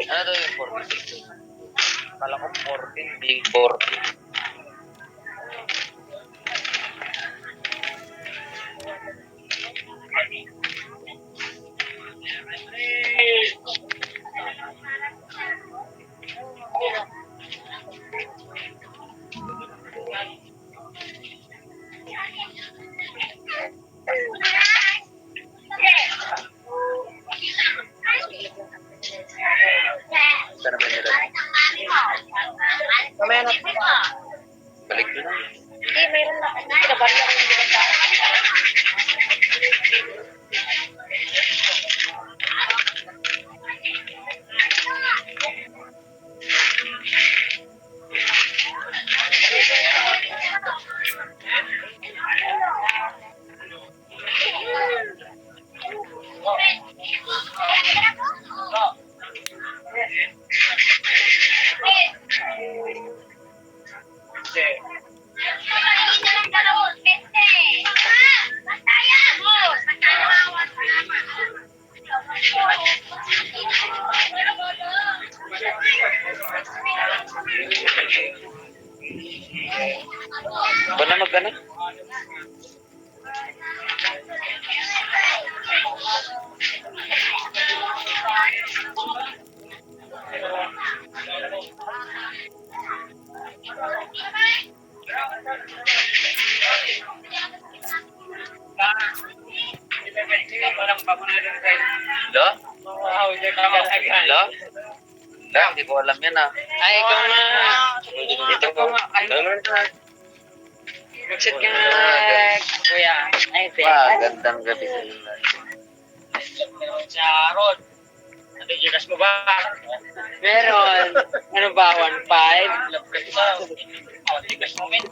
Ano daw yung 14? Kala ko 14, big 14. Saan naman nila? Mamaya na. Balik ko na. Hindi, mayroon na. Kabarya ko yung ganda. Ba na mag-ano? Lo? Lo? Lo? Hindi ko alam yan ah. Ay, ikaw na. Dito ko nga. Mag-sit ka na, kuya. Ay, Magandang gabi sa inyo. Sharon. Ano yung Gcash mo ba? Meron. Ano ba? 1.5? Gcash mo, men.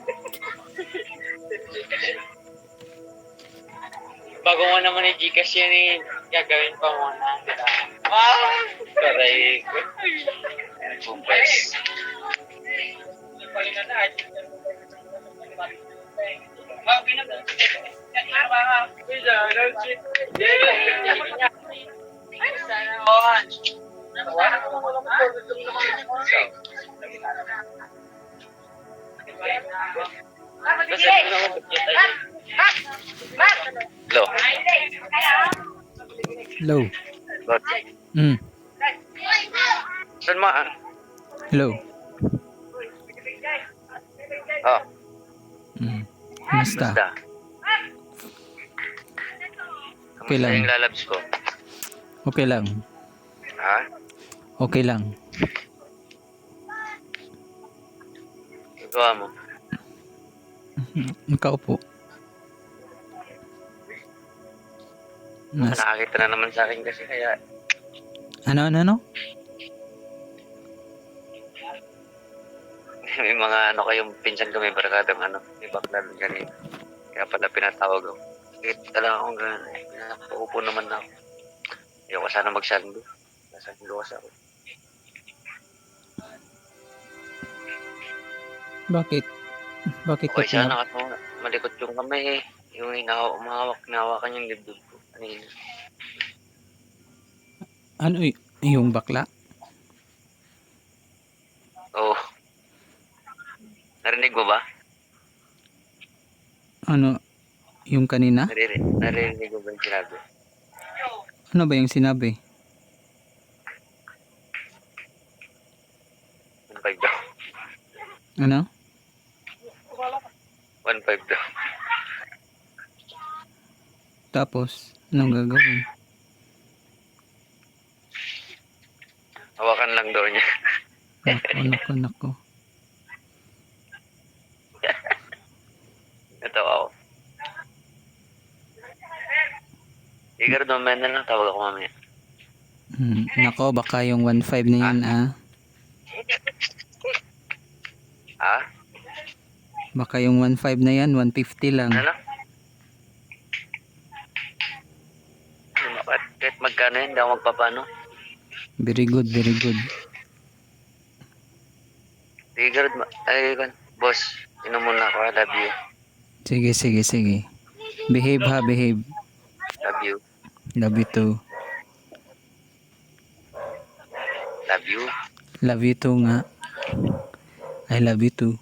Bago mo naman yung Gcash yan eh, gagawin pa muna. Diba? Karay ko. Kumpes. Lo? Hello. Lot? Saan mo ah? Hello. Oh, Kumusta? basta. Okay Kamusta lang. yung lalabs ko? Okay lang. Ha? Okay lang. Ikaw mo? Nakaupo. Nakakita na naman sa akin kasi kaya Ano? may mga ano kayong pinsan ko, may barkadang ano, may bakla doon kanina. Kaya pala pinatawag ako. Kita lang akong gano'n. Pinapaupo naman ako. Ayoko sana magsando. Nasando kasi ako. Bakit? Bakit ka Okay sana kasi malikot yung kamay eh. Yung hinahawakan yung dibdib ko. Kanina. Ano yung bakla? Oo. Narinig mo ba? Ano yung kanina? Narinig mo ba yung sinabi? Ano ba yung sinabi? 1.5 daw. Ano? 1.5 daw. Tapos anong gagawin? Hawakan lang daw niya. Nako. Natawa ako. Igor, naman na lang. Tawag ako mamaya. Nako, baka yung 1.5 na yan Ha? Baka yung 1.5 na yan, 150 lang. Ano lang? Kahit magkano yun, hindi ako magpapano. Very good, very good. Sige, Garod. Ay, boss, inom muna ako. I love you. Sige, sige, sige. Behave ha, behave. Love you. Love you too. Love you. Love you too nga. I love you too.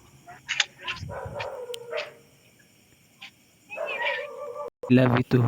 Love you too.